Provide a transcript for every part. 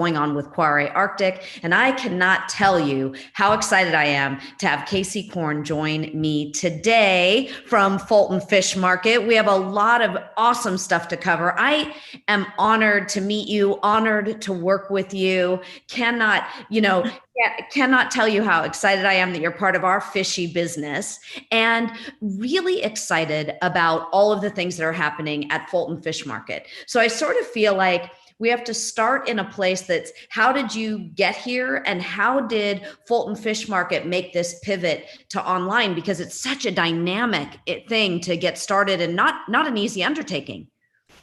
going on with Kvarøy Arctic. And I cannot tell you how excited I am to have Casey Korn join me today from Fulton Fish Market. We have a lot of awesome stuff to cover. I am honored to meet you, honored to work with you. Cannot tell you how excited I am that you're part of our fishy business, and really excited about all of the things that are happening at Fulton Fish Market. So I sort of feel like we have to start in a place that's, how did you get here and how did Fulton Fish Market make this pivot to online? Because it's such a dynamic thing to get started and not an easy undertaking.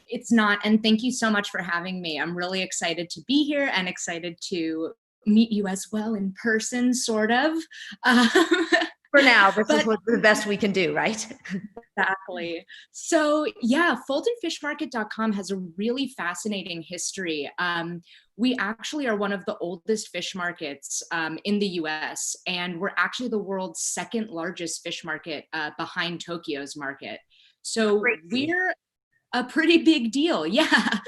It's not. And thank you so much for having me. I'm really excited to be here and excited to meet you as well in person, sort of. For now, this is the best we can do, right? Exactly. So yeah, FultonFishMarket.com has a really fascinating history. We actually are one of the oldest fish markets in the US, and we're actually the world's second largest fish market behind Tokyo's market. So we're a pretty big deal. Yeah.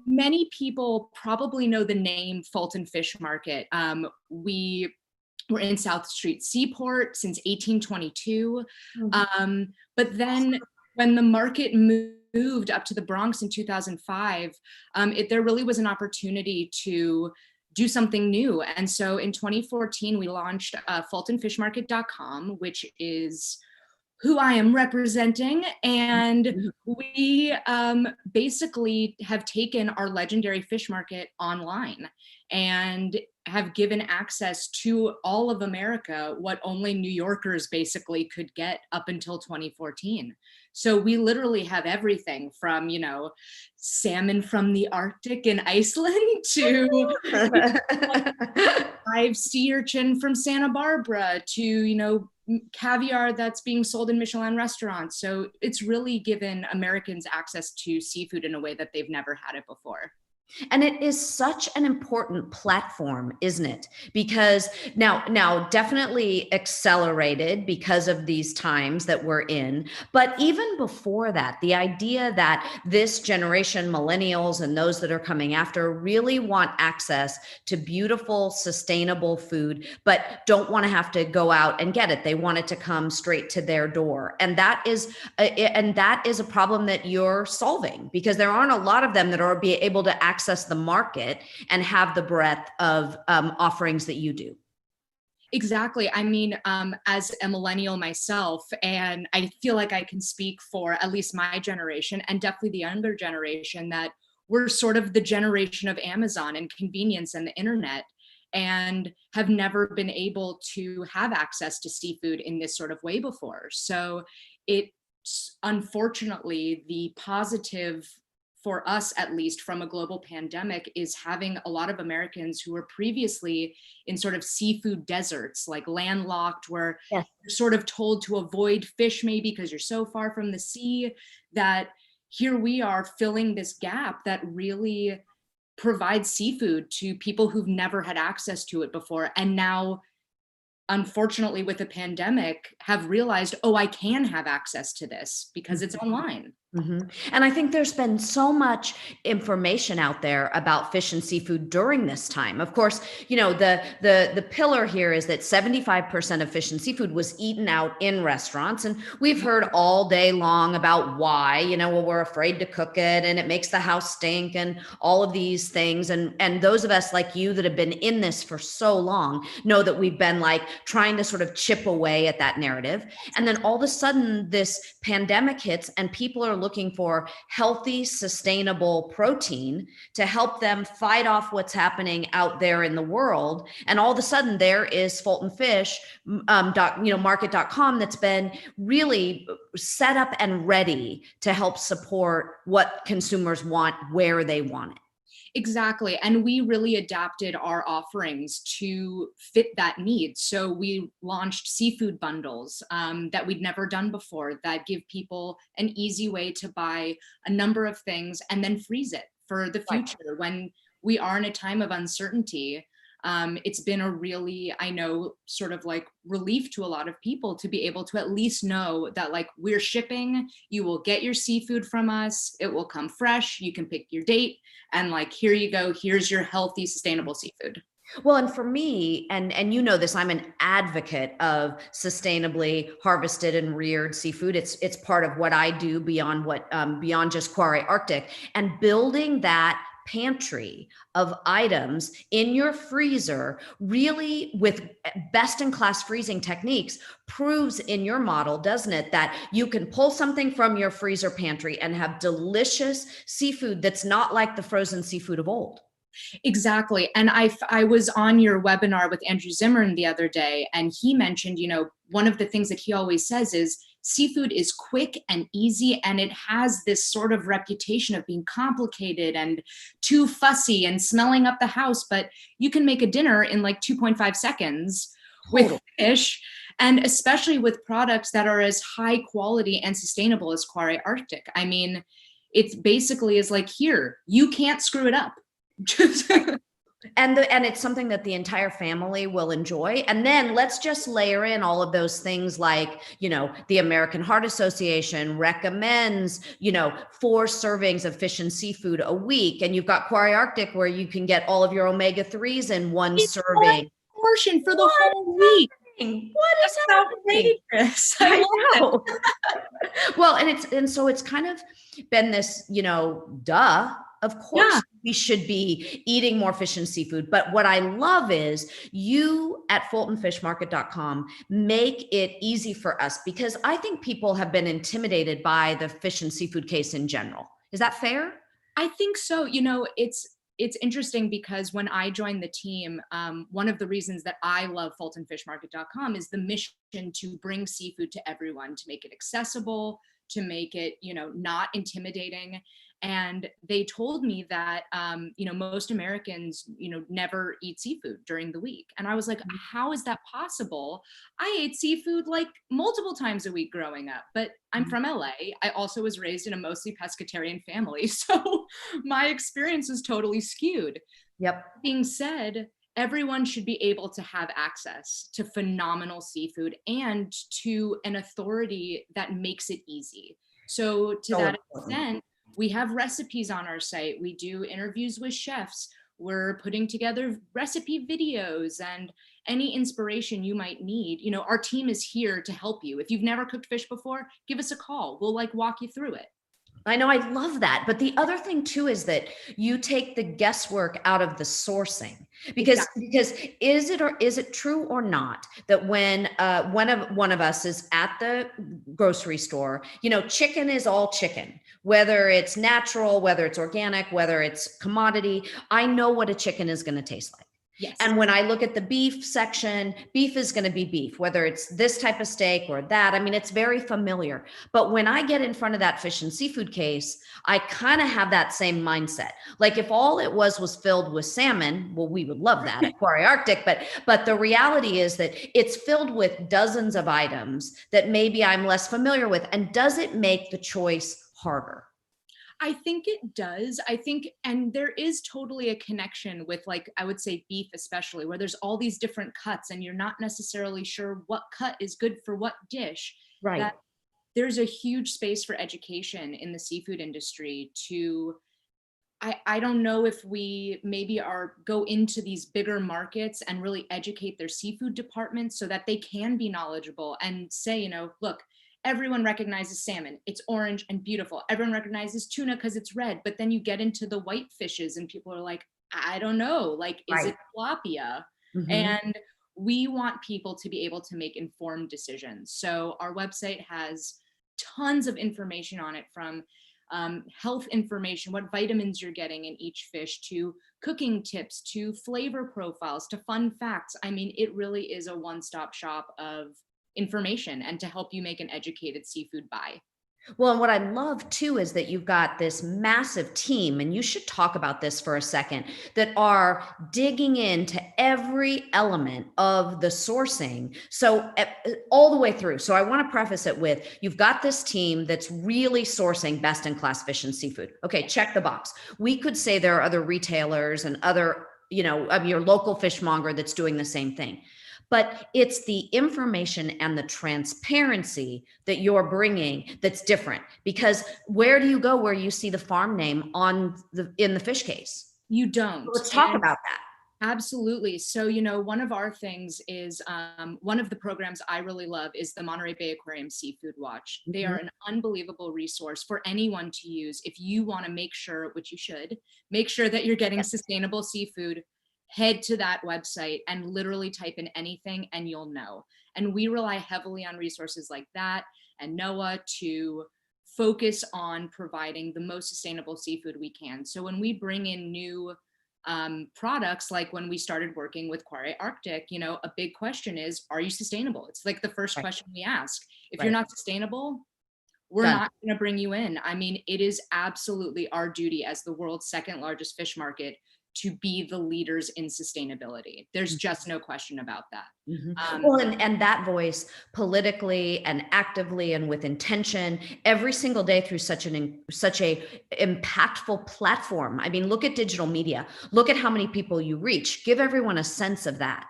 Many people probably know the name Fulton Fish Market. We're in South Street Seaport since 1822. But then when the market moved up to the Bronx in 2005, there really was an opportunity to do something new. And so in 2014, we launched FultonFishMarket.com, which is who I am representing. And we basically have taken our legendary fish market online and have given access to all of America, what only New Yorkers basically could get up until 2014. So we literally have everything from, salmon from the Arctic in Iceland to live sea urchin from Santa Barbara to, caviar that's being sold in Michelin restaurants. So it's really given Americans access to seafood in a way that they've never had it before. And it is such an important platform, isn't it? Because now definitely accelerated because of these times that we're in. But even before that, the idea that this generation, millennials and those that are coming after, really want access to beautiful, sustainable food, but don't want to have to go out and get it. They want it to come straight to their door. And that is a problem that you're solving, because there aren't a lot of them that are able to access the market and have the breadth of offerings that you do. Exactly. I mean, as a millennial myself, and I feel like I can speak for at least my generation and definitely the younger generation, that we're sort of the generation of Amazon and convenience and the internet, and have never been able to have access to seafood in this sort of way before. So it's unfortunately the positive for us, at least from a global pandemic, is having a lot of Americans who were previously in sort of seafood deserts, like landlocked, where you're sort of told to avoid fish maybe because you're so far from the sea, that here we are filling this gap that really provides seafood to people who've never had access to it before. And now, unfortunately, with the pandemic, have realized, oh, I can have access to this because it's online. And I think there's been so much information out there about fish and seafood during this time. Of course, the pillar here is that 75% of fish and seafood was eaten out in restaurants. And we've heard all day long about why, we're afraid to cook it and it makes the house stink and all of these things. And those of us like you that have been in this for so long know that we've been like trying to sort of chip away at that narrative. And then all of a sudden this pandemic hits and people are looking for healthy, sustainable protein to help them fight off what's happening out there in the world. And all of a sudden there is Fulton Fish Market.com that's been really set up and ready to help support what consumers want, where they want it. Exactly. And we really adapted our offerings to fit that need. So we launched seafood bundles that we'd never done before, that give people an easy way to buy a number of things and then freeze it for the future when we are in a time of uncertainty. it's been a really, I know, sort of like relief to a lot of people to be able to at least know that like we're shipping, you will get your seafood from us, it will come fresh, you can pick your date, and like, here you go, here's your healthy, sustainable seafood. Well, and for me, and you know this, I'm an advocate of sustainably harvested and reared seafood. It's part of what I do beyond beyond just Kvarøy Arctic, and building that pantry of items in your freezer, really with best in class freezing techniques, proves in your model, doesn't it, that you can pull something from your freezer pantry and have delicious seafood that's not like the frozen seafood of old. Exactly. And I was on your webinar with Andrew Zimmern the other day, and he mentioned, you know, one of the things that he always says is seafood is quick and easy, and it has this sort of reputation of being complicated and too fussy and smelling up the house, but you can make a dinner in like 2.5 seconds with fish, and especially with products that are as high quality and sustainable as Kvarøy Arctic. I mean, it's basically is like, here, you can't screw it up. And it's something that the entire family will enjoy. And then let's just layer in all of those things like, you know, the American Heart Association recommends, you know, 4 servings of fish and seafood a week. And you've got Kvarøy Arctic where you can get all of your omega-3s in one serving. Portion for the whole week. What is outrageous? I know. Well, and so it's kind of been this, you know, duh. Of course, we should be eating more fish and seafood. But what I love is you at fultonfishmarket.com make it easy for us, because I think people have been intimidated by the fish and seafood case in general. Is that fair? I think so. You know, it's interesting because when I joined the team, one of the reasons that I love fultonfishmarket.com is the mission to bring seafood to everyone, to make it accessible, to make it, you know, not intimidating. And they told me that, you know, most Americans, you know, never eat seafood during the week. And I was like, how is that possible? I ate seafood like multiple times a week growing up, but I'm from LA. I also was raised in a mostly pescatarian family. So my experience is totally skewed. Yep. Being said, everyone should be able to have access to phenomenal seafood and to an authority that makes it easy. So to that extent, we have recipes on our site. We do interviews with chefs. We're putting together recipe videos and any inspiration you might need. You know, our team is here to help you. If you've never cooked fish before, give us a call. We'll like walk you through it. I know, I love that. But the other thing too is that you take the guesswork out of the sourcing, because is it true or not that when one of us is at the grocery store, you know, chicken is all chicken, whether it's natural, whether it's organic, whether it's commodity, I know what a chicken is going to taste like. Yes. And when I look at the beef section, beef is going to be beef, whether it's this type of steak or that. I mean, it's very familiar. But when I get in front of that fish and seafood case, I kind of have that same mindset. Like if all it was filled with salmon, well, we would love that at Kvarøy Arctic. But the reality is that it's filled with dozens of items that maybe I'm less familiar with. And does it make the choice harder? I think it does. I think, and there is totally a connection with, like, I would say beef, especially where there's all these different cuts and you're not necessarily sure what cut is good for what dish. Right. That there's a huge space for education in the seafood industry to, I don't know if we maybe go into these bigger markets and really educate their seafood departments so that they can be knowledgeable and say, you know, look, everyone recognizes salmon. It's orange and beautiful. Everyone recognizes tuna because it's red. But then you get into the white fishes and people are like, I don't know, like, is it tilapia? Mm-hmm. And we want people to be able to make informed decisions. So our website has tons of information on it, from health information, what vitamins you're getting in each fish, to cooking tips, to flavor profiles, to fun facts. I mean, it really is a one-stop shop of information and to help you make an educated seafood buy. Well, and what I love too is that you've got this massive team, and you should talk about this for a second, that are digging into every element of the sourcing. So all the way through. So I want to preface it with, you've got this team that's really sourcing best in class fish and seafood. Okay, check the box. We could say there are other retailers and other of your local fishmonger that's doing the same thing. But it's the information and the transparency that you're bringing that's different, because where do you go where you see the farm name in the fish case? You don't. Let's talk about that. Absolutely. So, one of our things is one of the programs I really love is the Monterey Bay Aquarium Seafood Watch. They are an unbelievable resource for anyone to use if you want to make sure, which you should, make sure that you're getting sustainable seafood. Head to that website and literally type in anything and you'll know. And we rely heavily on resources like that and NOAA to focus on providing the most sustainable seafood we can. So when we bring in new products, like when we started working with Kvarøy Arctic, a big question is, are you sustainable? It's like the first question we ask. If you're not sustainable, we're not going to bring you in. I mean, it is absolutely our duty as the world's second largest fish market to be the leaders in sustainability. There's just no question about that. Well, and that voice politically and actively and with intention every single day through such a impactful platform. I mean, look at digital media. Look at how many people you reach. Give everyone a sense of that.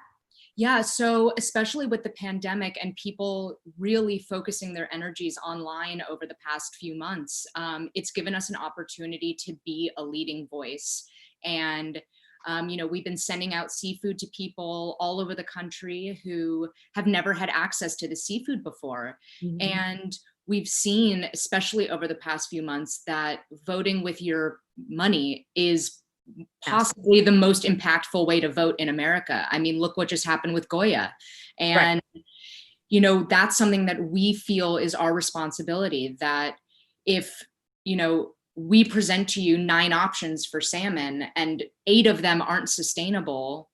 Yeah, so especially with the pandemic and people really focusing their energies online over the past few months, it's given us an opportunity to be a leading voice. And, we've been sending out seafood to people all over the country who have never had access to the seafood before. And we've seen, especially over the past few months, that voting with your money is possibly the most impactful way to vote in America. I mean, look what just happened with Goya. And, that's something that we feel is our responsibility, that if, we present to you 9 options for salmon and 8 of them aren't sustainable,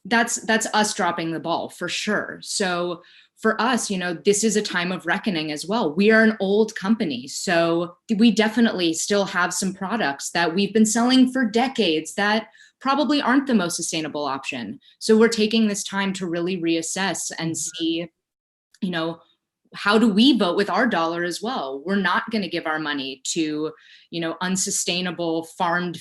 that's us dropping the ball for sure. So for us, this is a time of reckoning as well. We are an old company, so we definitely still have some products that we've been selling for decades that probably aren't the most sustainable option. So we're taking this time to really reassess and see, how do we vote with our dollar as well? We're not going to give our money to, unsustainable farmed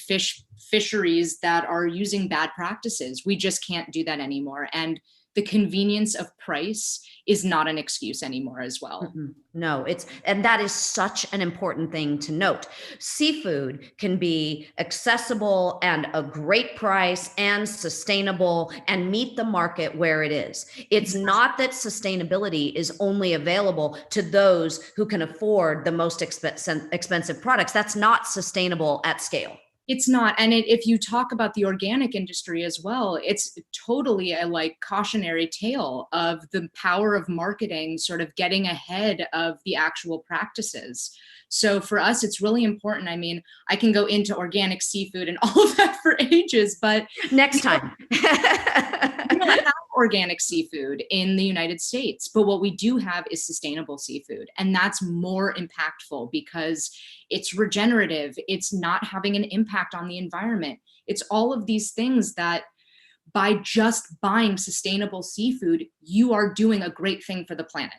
fisheries that are using bad practices. We just can't do that anymore. And the convenience of price is not an excuse anymore as well. No, and that is such an important thing to note. Seafood can be accessible and a great price and sustainable and meet the market where it is. It's not that sustainability is only available to those who can afford the most expensive products. That's not sustainable at scale. It's not. And if you talk about the organic industry as well, it's totally a cautionary tale of the power of marketing sort of getting ahead of the actual practices. So for us, it's really important. I mean, I can go into organic seafood and all of that for ages, but next time. We don't have organic seafood in the United States, but what we do have is sustainable seafood. And that's more impactful because it's regenerative. It's not having an impact on the environment. It's all of these things that by just buying sustainable seafood, you are doing a great thing for the planet.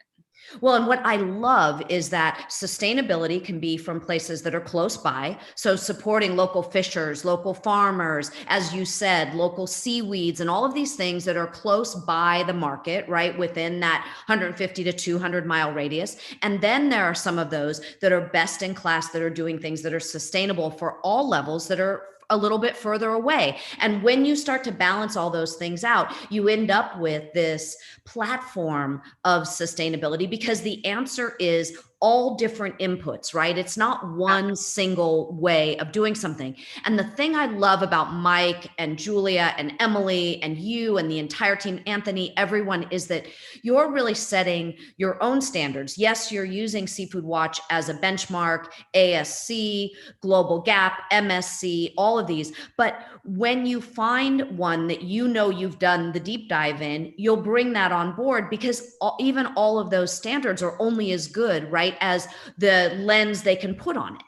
Well, and what I love is that sustainability can be from places that are close by. So supporting local fishers, local farmers, as you said, local seaweeds, and all of these things that are close by the market, right? Within that 150 to 200 mile radius. And then there are some of those that are best in class, that are doing things that are sustainable for all levels, that are a little bit further away. And when you start to balance all those things out, you end up with this platform of sustainability, because the answer is all different inputs, right? It's not one single way of doing something. And the thing I love about Mike and Julia and Emily and you and the entire team, Anthony, everyone, is that you're really setting your own standards. Yes, you're using Seafood Watch as a benchmark, ASC, Global Gap, MSC, all of these. But when you find one that you've done the deep dive in, you'll bring that on board, because even all of those standards are only as good, right, as the lens they can put on it.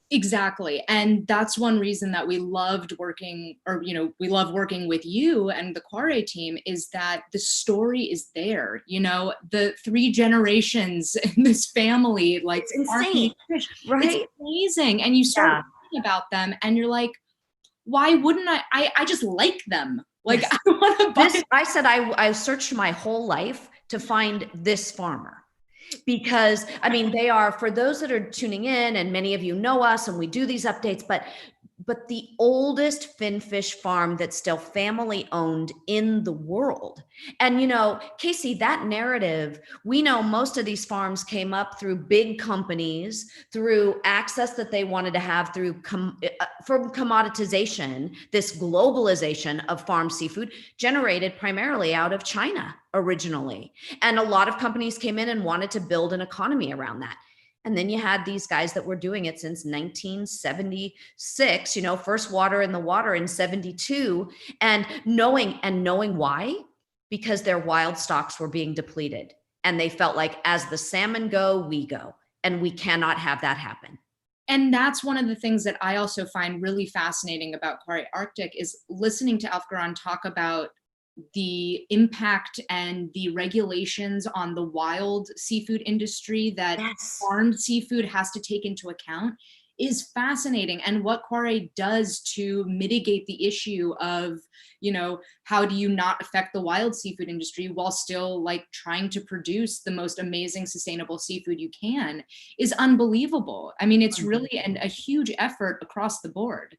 Exactly. And that's one reason that we loved working, we love working with you and the Kvarøy team, is that the story is there. The 3 generations in this family, like, it's insane, right? It's amazing. And you start thinking about them and you're like, why wouldn't I just like them. Like, Yes. I want to buy This, I said, I searched my whole life to find this farmer. Because I mean, they are, for those that are tuning in, and many of you know us and we do these updates, but the oldest finfish farm that's still family owned in the world. And, you know, Casey, that narrative, we know most of these farms came up through big companies, through access that they wanted to have through from commoditization, this globalization of farm seafood generated primarily out of China originally. And a lot of companies came in and wanted to build an economy around that. And then you had these guys that were doing it since 1976, you know, first water in the water in 72, and knowing why, because their wild stocks were being depleted. And they felt like, as the salmon go, we go. And we cannot have that happen. And that's one of the things that I also find really fascinating about Kvarøy Arctic is listening to Alfgaran talk about the impact and the regulations on the wild seafood industry that Yes. farmed seafood has to take into account is fascinating. And what Kvarøy does to mitigate the issue of, you know, how do you not affect the wild seafood industry while still like trying to produce the most amazing sustainable seafood you can is unbelievable. I mean, it's really a huge effort across the board.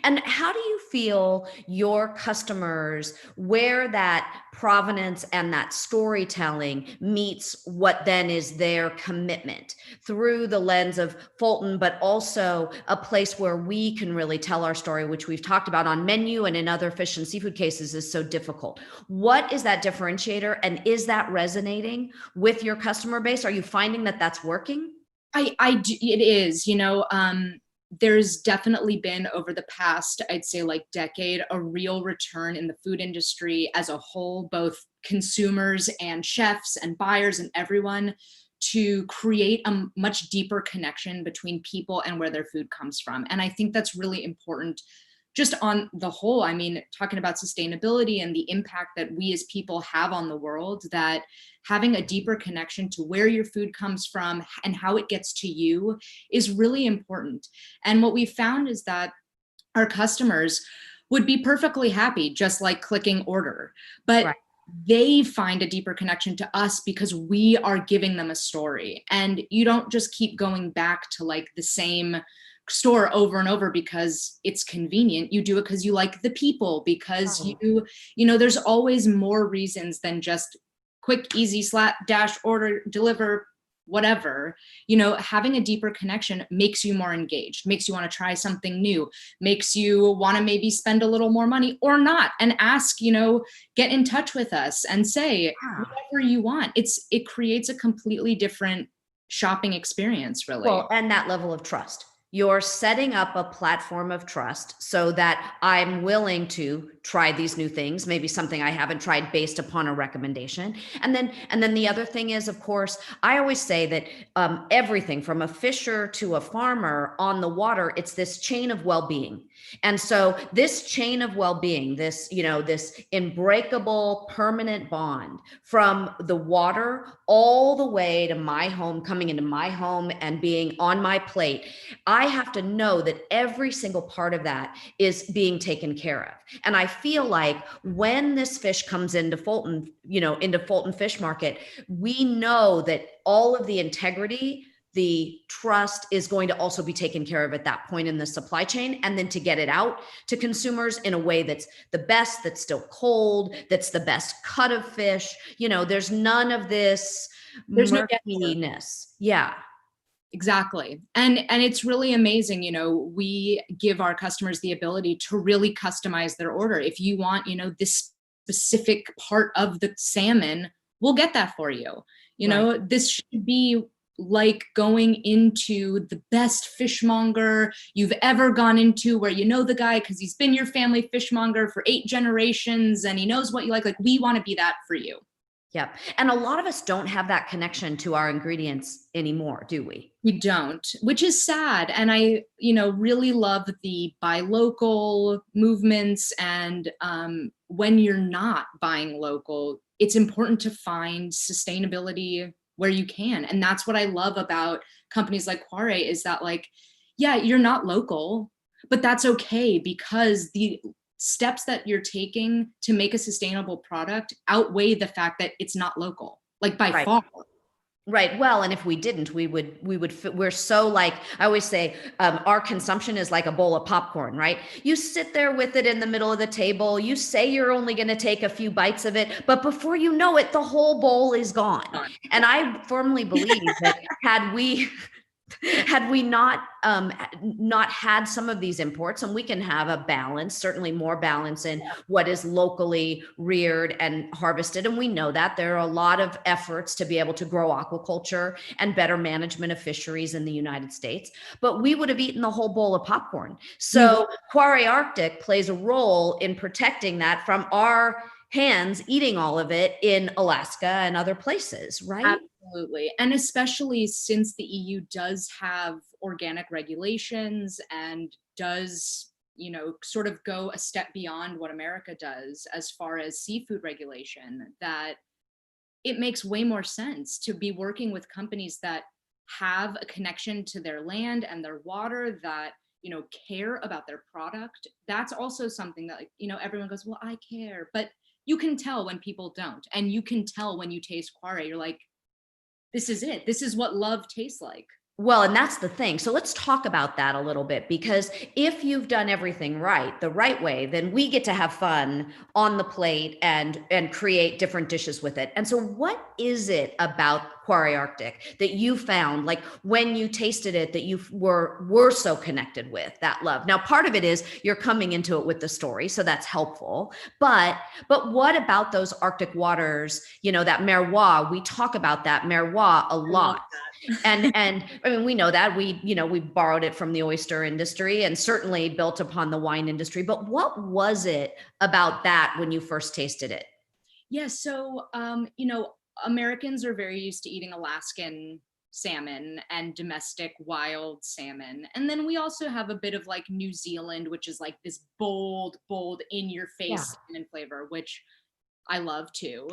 And how do you feel your customers, where that provenance and that storytelling meets what then is their commitment through the lens of Fulton, but also a place where we can really tell our story, which we've talked about on menu and in other fish and seafood cases is so difficult. What is that differentiator, and is that resonating with your customer base? Are you finding that that's working? It is, you know, there's definitely been over the past, I'd say like decade, a real return in the food industry as a whole, both consumers and chefs and buyers and everyone, to create a much deeper connection between people and where their food comes from. And I think that's really important just on the whole. I mean, talking about sustainability and the impact that we as people have on the world, that having a deeper connection to where your food comes from and how it gets to you is really important. And what we found is that our customers would be perfectly happy just like clicking order, but Right. they find a deeper connection to us because we are giving them a story. And you don't just keep going back to like the same store over and over because it's convenient. You do it because you like the people, because you know, there's always more reasons than just quick, easy, slap, dash, order, deliver, whatever. You know, having a deeper connection makes you more engaged, makes you want to try something new, makes you want to maybe spend a little more money or not, and ask, you know, get in touch with us and say whatever you want. It creates a completely different shopping experience, really. Well, and that level of trust. You're setting up a platform of trust so that I'm willing to try these new things, maybe something I haven't tried based upon a recommendation. And then the other thing is, of course, I always say that everything from a fisher to a farmer on the water, it's this chain of well-being. And so this chain of well-being, this, you know, this unbreakable permanent bond from the water all the way to my home, coming into my home and being on my plate, I have to know that every single part of that is being taken care of. And I feel like when this fish comes into Fulton, you know, into Fulton Fish Market, we know that all of the integrity, the trust is going to also be taken care of at that point in the supply chain. And then to get it out to consumers in a way that's the best, that's still cold, that's the best cut of fish. You know, there's none of this murkiness. Yeah. Exactly. And it's really amazing. You know, we give our customers the ability to really customize their order. If you want, you know, this specific part of the salmon, we'll get that for you. You know, this should be like going into the best fishmonger you've ever gone into, where you know the guy because he's been your family fishmonger for 8 generations and he knows what you like. Like, we want to be that for you. Yep. And a lot of us don't have that connection to our ingredients anymore, do we? We don't, which is sad. And I, you know, really love the buy local movements. And when you're not buying local, it's important to find sustainability where you can. And that's what I love about companies like Kvarøy, is that, like, yeah, you're not local, but that's okay, because the steps that you're taking to make a sustainable product outweigh the fact that it's not local, like by Right. far. Right. Well, and if we didn't, we're so like, I always say, our consumption is like a bowl of popcorn, right? You sit there with it in the middle of the table. You say you're only going to take a few bites of it, but before you know it, the whole bowl is gone. And I firmly believe that had we not had some of these imports, and we can have a balance, certainly more balance in what is locally reared and harvested, and we know that there are a lot of efforts to be able to grow aquaculture and better management of fisheries in the United States, but we would have eaten the whole bowl of popcorn. So Kvarøy Arctic plays a role in protecting that from our hands eating all of it in Alaska and other places, right? Absolutely. And especially since the EU does have organic regulations and does, sort of go a step beyond what America does as far as seafood regulation, that it makes way more sense to be working with companies that have a connection to their land and their water, that care about their product. That's also something that, everyone goes, well, I care, but you can tell when people don't. And you can tell when you taste Kvarøy, you're like, this is it. This is what love tastes like. Well, and that's the thing. So let's talk about that a little bit, because if you've done everything right, the right way, then we get to have fun on the plate and create different dishes with it. And so what is it about Kvarøy Arctic that you found, like when you tasted it, that you were so connected with that love? Now, part of it is you're coming into it with the story, so that's helpful. But what about those Arctic waters, that merwa? We talk about that merwa a lot. And I mean, we know that we borrowed it from the oyster industry and certainly built upon the wine industry. But what was it about that when you first tasted it? Yeah, so Americans are very used to eating Alaskan salmon and domestic wild salmon. And then we also have a bit of like New Zealand, which is like this bold in your face salmon flavor, which I love too.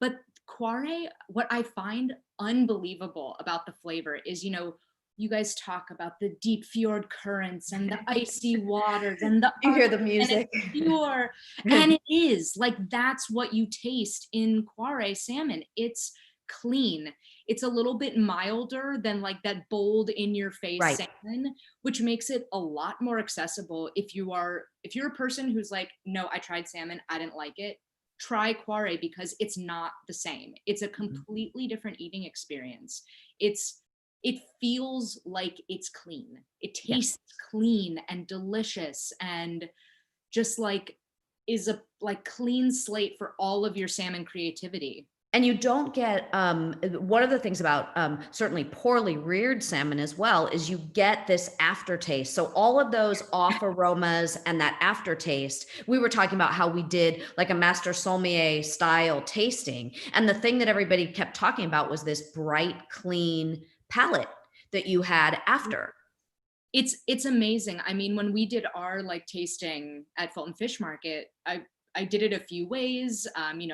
But Kvarøy, what I find unbelievable about the flavor is, you guys talk about the deep fjord currents and the icy waters and the you hear the music, and it's pure, and it is like, that's what you taste in Kvarøy salmon. It's clean. It's a little bit milder than like that bold in your face salmon, which makes it a lot more accessible. If you're a person who's like, no, I tried salmon, I didn't like it, try Kvarøy, because it's not the same. It's a completely different eating experience. It feels like it's clean. It tastes clean and delicious, and just like is a like clean slate for all of your salmon creativity. And you don't get, one of the things about certainly poorly reared salmon as well is you get this aftertaste. So all of those off aromas and that aftertaste, we were talking about how we did like a master sommelier style tasting. And the thing that everybody kept talking about was this bright, clean palate that you had after. It's amazing. I mean, when we did our like tasting at Fulton Fish Market, I did it a few ways,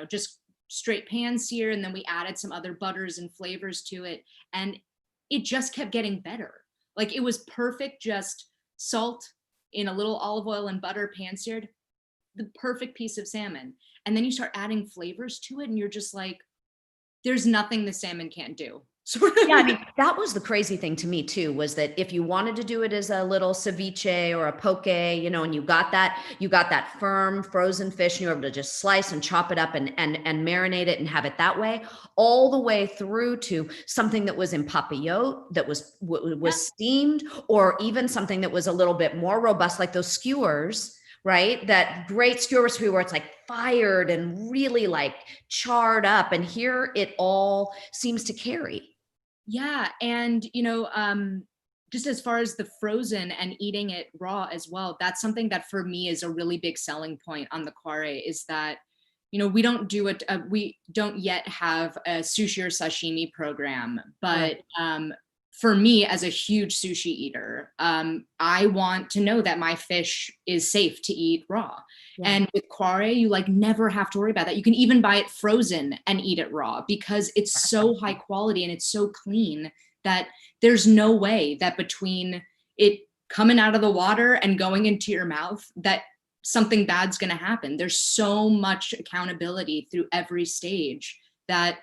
just straight pan sear, and then we added some other butters and flavors to it, and it just kept getting better. Like, it was perfect, just salt in a little olive oil and butter, pan seared, the perfect piece of salmon. And then you start adding flavors to it, and you're just like, there's nothing the salmon can't do. Yeah, I mean, that was the crazy thing to me too, was that if you wanted to do it as a little ceviche or a poke, and you got that firm frozen fish, and you were able to just slice and chop it up and marinate it and have it that way, all the way through to something that was in papillote, that was steamed, or even something that was a little bit more robust, like those skewers. Right? That great skewer recipe where it's like fired and really like charred up, and here it all seems to carry. Yeah. And, just as far as the frozen and eating it raw as well, that's something that for me is a really big selling point on the Kvarøy, is that, we don't do it. We don't yet have a sushi or sashimi program, but for me, as a huge sushi eater, I want to know that my fish is safe to eat raw. Yeah. And with Kvarøy, you like never have to worry about that. You can even buy it frozen and eat it raw, because it's so high quality and it's so clean that there's no way that between it coming out of the water and going into your mouth, that something bad's going to happen. There's so much accountability through every stage that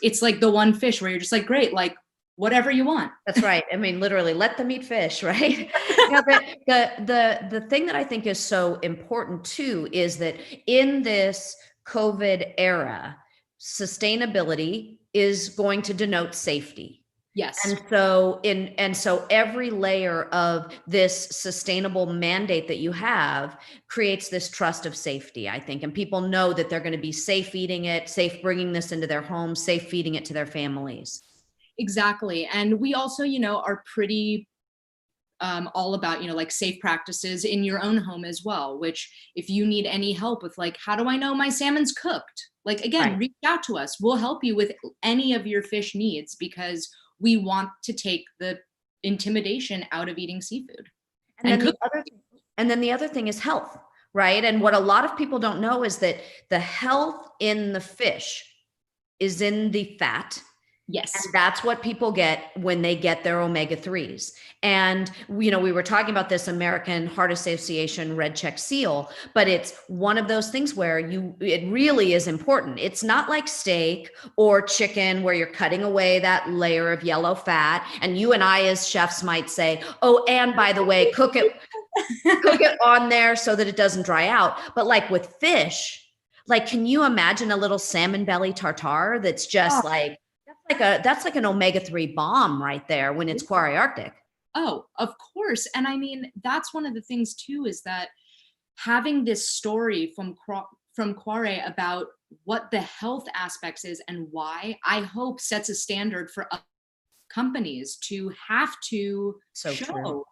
it's like the one fish where you're just like, great, like whatever you want. That's right. I mean, literally, let them eat fish, right? Now, the thing that I think is so important too is that in this COVID era, sustainability is going to denote safety. Yes. And so every layer of this sustainable mandate that you have creates this trust of safety, I think. And people know that they're going to be safe eating it, safe bringing this into their homes, safe feeding it to their families. Exactly. And we also, are pretty all about, like safe practices in your own home as well, which if you need any help with like, how do I know my salmon's cooked? Like, again, Right. reach out to us. We'll help you with any of your fish needs because we want to take the intimidation out of eating seafood. And then the other thing is health, right? And what a lot of people don't know is that the health in the fish is in the fat. Yes. And that's what people get when they get their omega-3s. And, we were talking about this American Heart Association red check seal, but it's one of those things where it really is important. It's not like steak or chicken where you're cutting away that layer of yellow fat. And you and I as chefs might say, oh, and by the way, cook it on there so that it doesn't dry out. But like with fish, like, can you imagine a little salmon belly tartare that's just that's like an omega-3 bomb right there when it's Kvarøy Arctic. Oh, of course. And I mean, that's one of the things too, is that having this story from Kvarøy about what the health aspects is and why, I hope sets a standard for companies to have to show,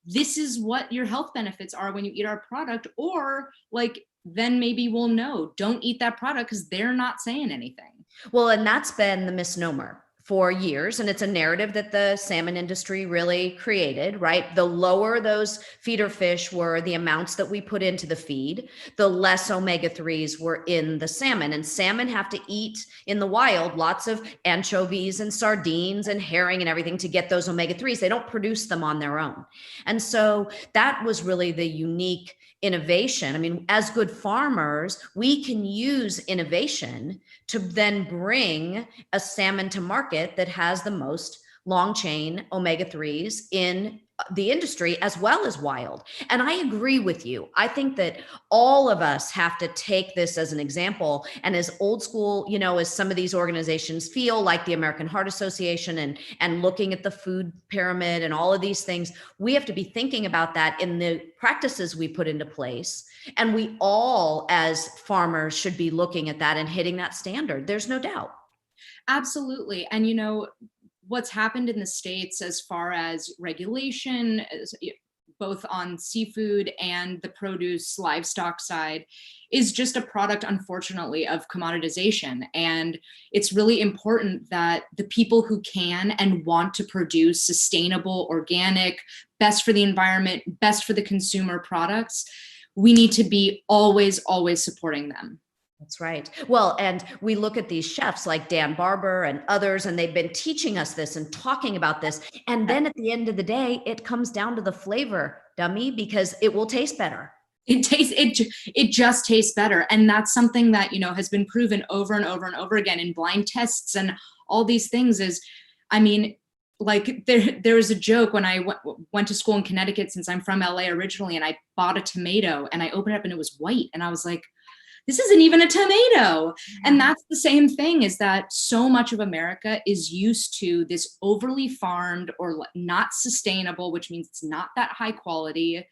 this is what your health benefits are when you eat our product, or like, then maybe we'll know, don't eat that product because they're not saying anything. Well, and that's been the misnomer for years. And it's a narrative that the salmon industry really created, right? The lower those feeder fish were, the amounts that we put into the feed, the less omega-3s were in the salmon. And salmon have to eat in the wild lots of anchovies and sardines and herring and everything to get those omega-3s. They don't produce them on their own. And so that was really the unique innovation. I mean, as good farmers, we can use innovation to then bring a salmon to market that has the most long chain omega-3s in the industry as well as wild. And I agree with you. I think that all of us have to take this as an example. And as old school, as some of these organizations feel like the American Heart Association and looking at the food pyramid and all of these things, we have to be thinking about that in the practices we put into place. And we all as farmers should be looking at that and hitting that standard. There's no doubt. Absolutely. And what's happened in the States as far as regulation, both on seafood and the produce livestock side, is just a product, unfortunately, of commoditization. And it's really important that the people who can and want to produce sustainable, organic, best for the environment, best for the consumer products, we need to be always, always supporting them. That's right. Well, and we look at these chefs like Dan Barber and others, and they've been teaching us this and talking about this. And then at the end of the day, it comes down to the flavor, dummy, because it will taste better. It just tastes better. And that's something that, has been proven over and over and over again in blind tests and all these things is, I mean, like there was a joke when I went to school in Connecticut, since I'm from LA originally, and I bought a tomato and I opened it up and it was white. And I was like, this isn't even a tomato. And that's the same thing, is that so much of America is used to this overly farmed or not sustainable, which means it's not that high quality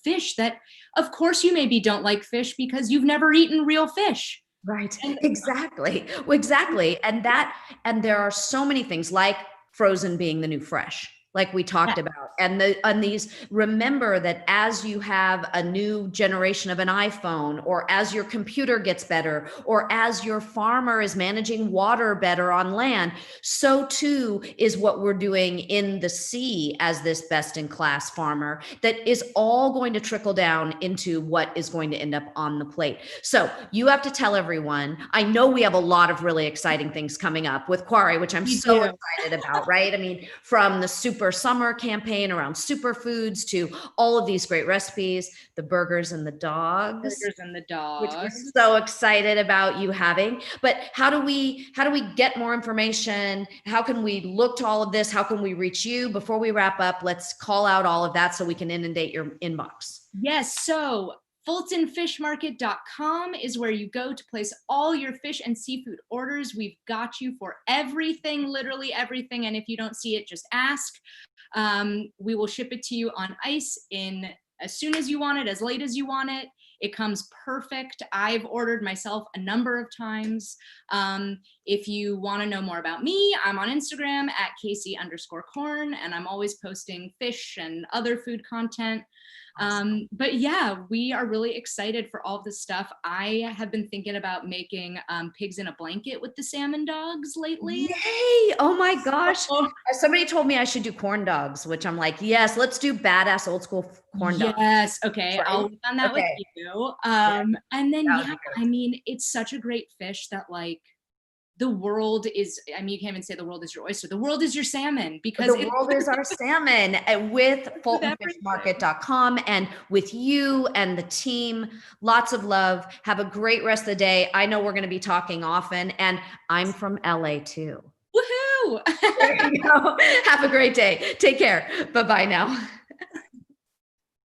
fish that, of course, you maybe don't like fish because you've never eaten real fish. Right. Exactly. And there are so many things like frozen being the new fresh, like we talked about. And these, remember that as you have a new generation of an iPhone, or as your computer gets better, or as your farmer is managing water better on land, so too is what we're doing in the sea as this best in class farmer, that is all going to trickle down into what is going to end up on the plate. So you have to tell everyone, I know we have a lot of really exciting things coming up with Kvarøy, which I'm so excited about, right? I mean, from the super super summer campaign around superfoods to all of these great recipes, the burgers and the dogs. Burgers and the Which we're dogs. so excited about you having. But how do we get more information? How can we look to all of this? How can we reach you? Before we wrap up, let's call out all of that so we can inundate your inbox. Yes, so fultonfishmarket.com is where you go to place all your fish and seafood orders. We've got you for everything, literally everything. And if you don't see it, just ask. We will ship it to you on ice in as soon as you want it, as late as you want it. It comes perfect. I've ordered myself a number of times. If you want to know more about me, I'm on Instagram at Casey_corn, and I'm always posting fish and other food content. But yeah, we are really excited for all of this stuff. I have been thinking about making pigs in a blanket with the salmon dogs lately. Yay! Oh my gosh. Somebody told me I should do corn dogs, which I'm like, yes, let's do badass old school corn dogs. Yes. Okay. Right? I'll work on that with you. And then, yeah, I mean, it's such a great fish that like the world is, I mean, you can't even say the world is your oyster. The world is your salmon, because the world is our salmon. With FultonFishMarket.com and with you and the team. Lots of love. Have a great rest of the day. I know we're going to be talking often, and I'm from LA too. Woohoo! There you go. Have a great day. Take care. Bye-bye now.